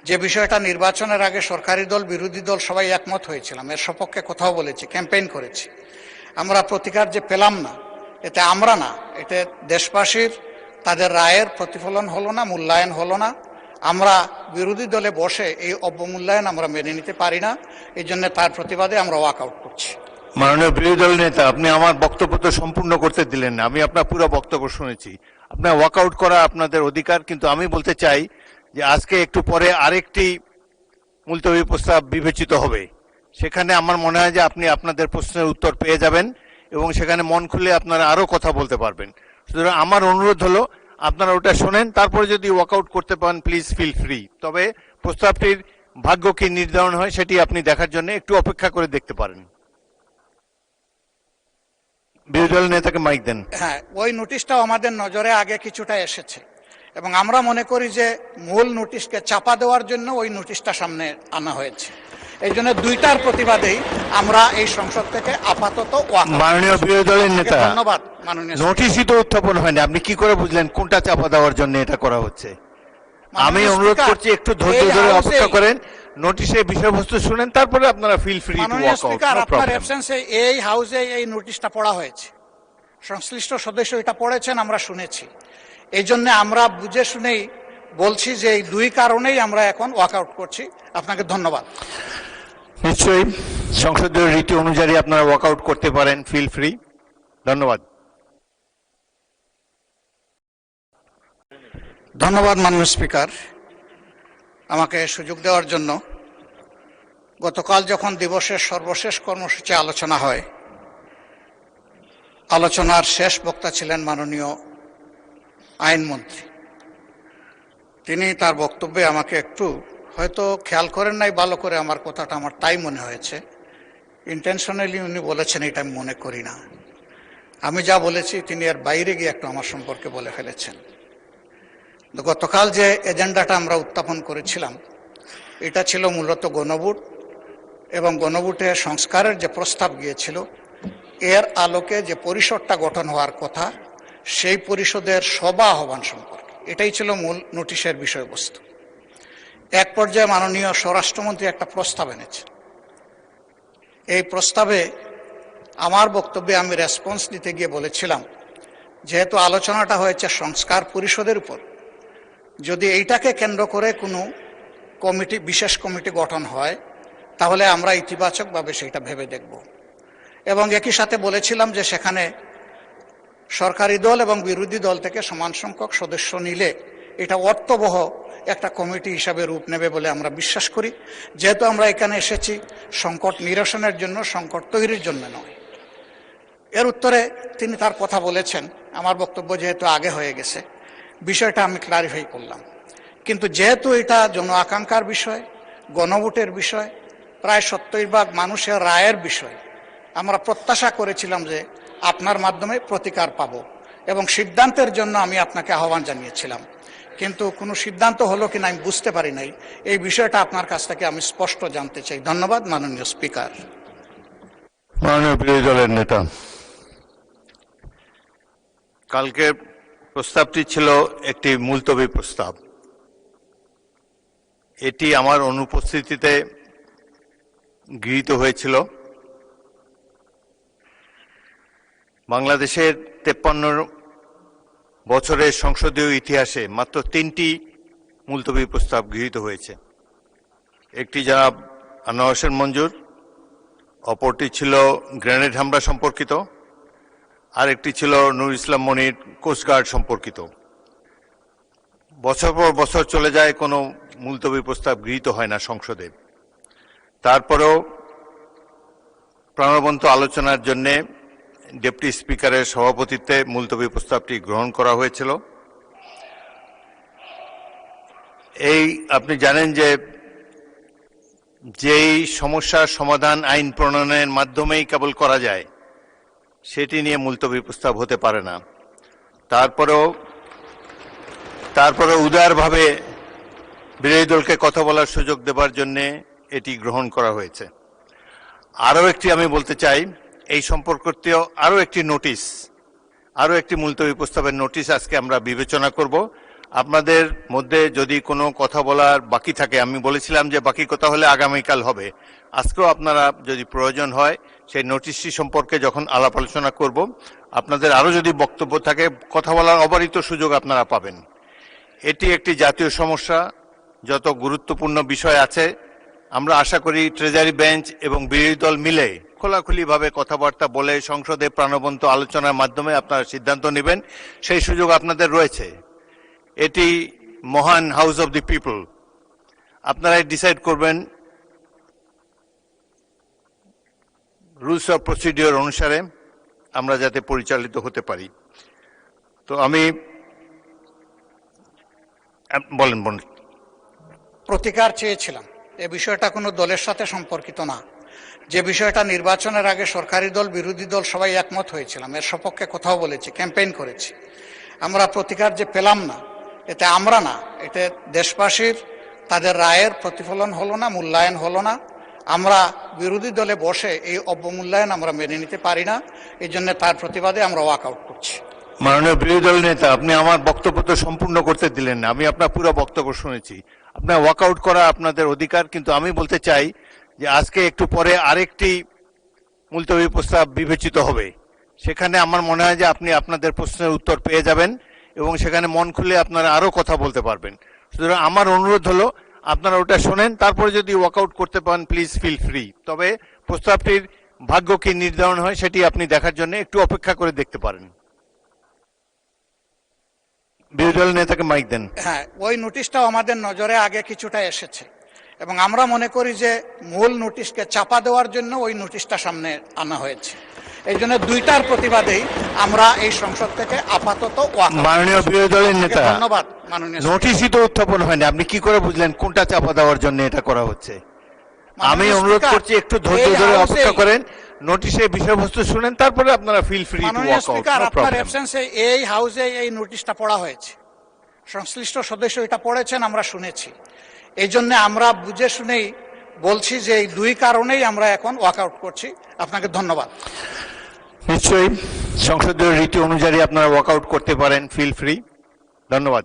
যে বিষয়টা নির্বাচনের আগে সরকারি দল বিরোধী দল সবাই একমত হয়েছিলাম, এর সপক্ষে কথাও বলেছি, ক্যাম্পেইন করেছি। আমরা প্রতিকার যে পেলাম না, এতে আমরা না, এতে দেশবাসীর তাদের রায়ের প্রতিফলন হলো না, মূল্যায়ন হলো না। আমরা বিরোধী দলে বসে এই অবমূল্যায়ন আমরা মেনে নিতে পারি না, এই জন্য তার প্রতিবাদে আমরা ওয়াকআউট করছি। মাননীয় বিরোধী দল নেতা, আপনি আমার বক্তব্য তো সম্পূর্ণ করতে দিলেন না। আমি আপনার পুরো বক্তব্য শুনেছি। আপনার ওয়াকআউট করা আপনাদের অধিকার, কিন্তু আমি বলতে চাই যে আজকে একটু পরে আরেকটি মুলতবি প্রস্তাব বিবেচিত হবে। সেখানে আমার মনে হয় যে আপনি আপনাদের প্রশ্নের উত্তর পেয়ে যাবেন এবং সেখানে মন খুলে আপনারা আরো কথা বলতে পারবেন। সুতরাং আমার অনুরোধ হলো আপনারা ওটা শোনেন, তারপরে যদি ওয়াকআউট করতে পারেন প্লিজ ফিল ফ্রি। তবে প্রস্তাবটির ভাগ্য কি নির্ধারণ হয় সেটি আপনি দেখার জন্য একটু অপেক্ষা করে দেখতে পারেন। বিরোধী দল নেতাকে মাইক দেন। হ্যাঁ, ওই নোটিশটাও আমাদের নজরে আগে কিছুটা এসেছে এবং আমরা মনে করি যে মূল নোটিশকে চাপা দেওয়ার জন্য ওই নোটিশটা সামনে আনা হয়েছে। এই জন্য দুইটার প্রতিবাদেই আমরা এই সংসদ থেকে আপাতত মাননীয় বিরোধী দলের নেতা, ধন্যবাদ মাননীয়। নোটিশই তো উত্থাপন হয়নি, আপনি কি করে বুঝলেন কোনটা চাপা দেওয়ার জন্য এটা করা হচ্ছে? আমি অনুরোধ করছি একটু ধৈর্য ধরে অপেক্ষা করেন, নোটিশের বিষয়বস্তু শুনেন, তারপরে আপনারা feel free to walk out. আপনার অ্যাবসেন্সে এই হাউসে এই নোটিশটা পড়া হয়েছে, সংশ্লিষ্ট সদস্য এটা পড়েছেন, আমরা শুনেছি। এই জন্য আমরা বুঝে শুনেই বলছি যে এই দুই কারণেই আমরা এখন ওয়াকআউট করছি। আপনাকে ধন্যবাদ। নিশ্চয়ই সংসদীয় রীতি অনুযায়ী আপনারা ওয়াকআউট করতে পারেন, ফিল ফ্রি। ধন্যবাদ। ধন্যবাদ মাননীয় স্পিকার, আমাকে সুযোগ দেওয়ার জন্য। গতকাল যখন দিবসের সর্বশেষ কর্মসূচি আলোচনা হয়, আলোচনার শেষ বক্তা ছিলেন মাননীয় আইনমন্ত্রী। তিনি তার বক্তব্যে আমাকে একটু হয়তো খেয়াল করেন নাই ভালো করে আমার কথাটা, আমার তাই মনে হয়েছে। ইন্টেনশনালি উনি বলেছেন এটা আমি মনে করি না। আমি যা বলেছি তিনি এর বাইরে গিয়ে একটু আমার সম্পর্কে বলে ফেলেছেন। গতকাল যে এজেন্ডাটা আমরা উত্থাপন করেছিলাম, এটা ছিল মূলত গণভোট এবং গণভোটে সংস্কারের যে প্রস্তাব গিয়েছিল, এর আলোকে যে পরিষদটা গঠন হওয়ার কথা, সেই পরিষদের সভা আহ্বান সম্পর্কে এটাই ছিল মূল নোটিশের বিষয়বস্তু। এক পর্যায়ে মাননীয় স্বরাষ্ট্রমন্ত্রী একটা প্রস্তাব এনেছে। এই প্রস্তাবে আমার বক্তব্যে আমি রেসপন্স দিতে গিয়ে বলেছিলাম, যেহেতু আলোচনাটা হয়েছে সংস্কার পরিষদের উপর, যদি এইটাকে কেন্দ্র করে কোনো কমিটি, বিশেষ কমিটি গঠন হয়, তাহলে আমরা ইতিবাচকভাবে সেটা ভেবে দেখব। এবং একই সাথে বলেছিলাম যে সেখানে সরকারি দল এবং বিরোধী দল থেকে সমান সংখ্যক সদস্য নিলে এটা অর্থবহ একটা কমিটি হিসাবে রূপ নেবে বলে আমরা বিশ্বাস করি। যেহেতু আমরা এখানে এসেছি সংকট নিরসনের জন্য, সংকট তৈরির জন্য নয়। এর উত্তরে তিনি তার কথা বলেছেন, আমার বক্তব্য যেহেতু আগে হয়ে গেছে, বিষয়টা আমি ক্লারিফাই করলাম। কিন্তু যেহেতু এটা জন আকাঙ্ক্ষার বিষয়, গণভোটের বিষয়, প্রায় 70% মানুষের রায়ের বিষয়, আমরা প্রত্যাশা করেছিলাম যে আপনার মাধ্যমে প্রতিকার পাব এবং সিদ্ধান্তের জন্য আমি আপনাকে আহ্বান জানিয়েছিলাম। কিন্তু কোনো সিদ্ধান্ত হলো কিনা আমি বুঝতে পারি নাই। এই বিষয়টা আপনার কাছ থেকে আমি স্পষ্ট জানতে চাই। ধন্যবাদ মাননীয় স্পিকার। মাননীয় বিরোধী দলের নেতা, কালকে প্রস্তাবটি ছিল একটি মুলতবি প্রস্তাব। এটি আমার অনুপস্থিতিতে গৃহীত হয়েছিল। বাংলাদেশের 53 বছরের সংসদীয় ইতিহাসে মাত্র 3টি মুলতবি প্রস্তাব গৃহীত হয়েছে। একটি জনাব আনোয়ার হোসেন মঞ্জুর, অপরটি ছিল গ্রেনেড হামলা সম্পর্কিত, আর একটি ছিল নুর ইসলাম মনির কোস্টগার্ড সম্পর্কিত। বছর পর বছর চলে যায়, কোনো মুলতবি প্রস্তাব গৃহীত হয় না সংসদে। তারপরেও প্রাণবন্ত আলোচনার জন্য ডেপুটি স্পিকারের সভাপতিত্বে মুলতবি প্রস্তাবটি গ্রহণ করা হয়েছিল। এই আপনি জানেন যে যেই সমস্যার সমাধান আইন প্রণয়নের মাধ্যমেই কেবল করা যায়, সেটি নিয়ে মুলতবি প্রস্তাব হতে পারে না। তারপরে উদারভাবে বিরোধী দলকে কথা বলার সুযোগ দেবার জন্য এটি গ্রহণ করা হয়েছে। আরও একটি আমি বলতে চাই, এই সম্পর্কিত আরও একটি নোটিশ, আরও একটি মুলতবি প্রস্তাবের নোটিশ আজকে আমরা বিবেচনা করব। আপনাদের মধ্যে যদি কোনো কথা বলার বাকি থাকে, আমি বলেছিলাম যে বাকি কথা হলে আগামীকাল হবে, আজকেও আপনারা যদি প্রয়োজন হয় সেই নোটিশটি সম্পর্কে যখন আলাপ আলোচনা করব, আপনাদের আরো যদি বক্তব্য থাকে কথা বলার অবারিত সুযোগ আপনারা পাবেন। এটি একটি জাতীয় সমস্যা, যত গুরুত্বপূর্ণ বিষয় আছে আমরা আশা করি ট্রেজারি বেঞ্চ এবং বিরোধী দল মিলে খোলাখুলিভাবে কথাবার্তা বলে সংসদে প্রাণবন্ত আলোচনার মাধ্যমে আপনারা সিদ্ধান্ত নেবেন, সেই সুযোগ আপনাদের রয়েছে। এটি মহান হাউস অব দি পিপল, আপনারাই ডিসাইড করবেন রুলস অফ প্রসিডিওর অনুসারে আমরা যাতে পরিচালিত হতে পারি। তো আমি বলেন। প্রতিকার চেয়েছিলাম। এ বিষয়টা কোনো দলের সাথে সম্পর্কিত না। যে বিষয়টা নির্বাচনের আগে সরকারি দল বিরোধী দল সবাই একমত হয়েছিলাম, এর সপক্ষে কথাও বলেছি, ক্যাম্পেইন করেছি। আমরা প্রতিকার যে পেলাম না, এতে আমরা না, এতে দেশবাসীর তাদের রায়ের প্রতিফলন হলো না, মূল্যায়ন হলো না। আমরা বিরোধী দলে বসে এই অবমূল্যায়ন আমরা মেনে নিতে পারি না, এই জন্য তার প্রতিবাদে আমরা ওয়াক আউট করছি। মাননীয় বিরোধী দল নেতা, আপনি আমার বক্তব্য তো সম্পূর্ণ করতে দিলেন না। আমি আপনার পুরো বক্তব্য শুনেছি। আপনার ওয়াকআউট করা আপনাদের অধিকার, কিন্তু আমি বলতে চাই যে আজকে একটু পরে আরেকটি মুলতবি প্রস্তাব বিবেচিত হবে। সেখানে আমার মনে হয় যে আপনি আপনাদের প্রশ্নের উত্তর পেয়ে যাবেন এবং সেখানে মন খুলে আপনারা আরো কথা বলতে পারবেন। সুতরাং আমার অনুরোধ হলো আপনারা ওটা শোনেন, তারপরে যদি ওয়াকআউট করতে পারেন প্লিজ ফিল ফ্রি। তবে প্রস্তাবটির ভাগ্য কি নির্ধারণ হয় সেটি আপনি দেখার জন্য একটু অপেক্ষা করে দেখতে পারেন। বিরোধী দল নেতাকে মাইক দেন। হ্যাঁ, ওই নোটিশটাও আমাদের নজরে আগে কিছুটা এসেছে এবং আমরা মনে করি যে মূল নোটিশকে চাপা দেওয়ার জন্য ওই নোটিশটা সামনে আনা হয়েছে। এই জন্য দুইটার প্রতিবাদেই আমরা এই সংসদ থেকে আপাতত মাননীয় বিরোধী দলের নেতা, ধন্যবাদ মাননীয় নোটিশই তো উত্থাপন হয়নি, আপনি কি করে বুঝলেন কোনটা চাপা দেওয়ার জন্য এটা করা হচ্ছে? আমি অনুরোধ করছি একটু ধৈর্য ধরে অপেক্ষা করেন, নোটিশের বিষয়বস্তু শুনেন, তারপরে আপনারা feel free to walk out. আপনার অ্যাবসেন্সে এই হাউসে এই নোটিশটা পড়া হয়েছে, সংশ্লিষ্ট সদস্য এটা পড়েছেন, আমরা শুনেছি। এই জন্য আমরা বুঝে শুনেই বলছি যে এই দুই কারণেই আমরা এখন ওয়াক আউট করছি। আপনাকে ধন্যবাদ। নিশ্চয়ই সংসদীয় রীতি অনুযায়ী আপনারা ওয়াক আউট করতে পারেন, ফিল ফ্রি। ধন্যবাদ।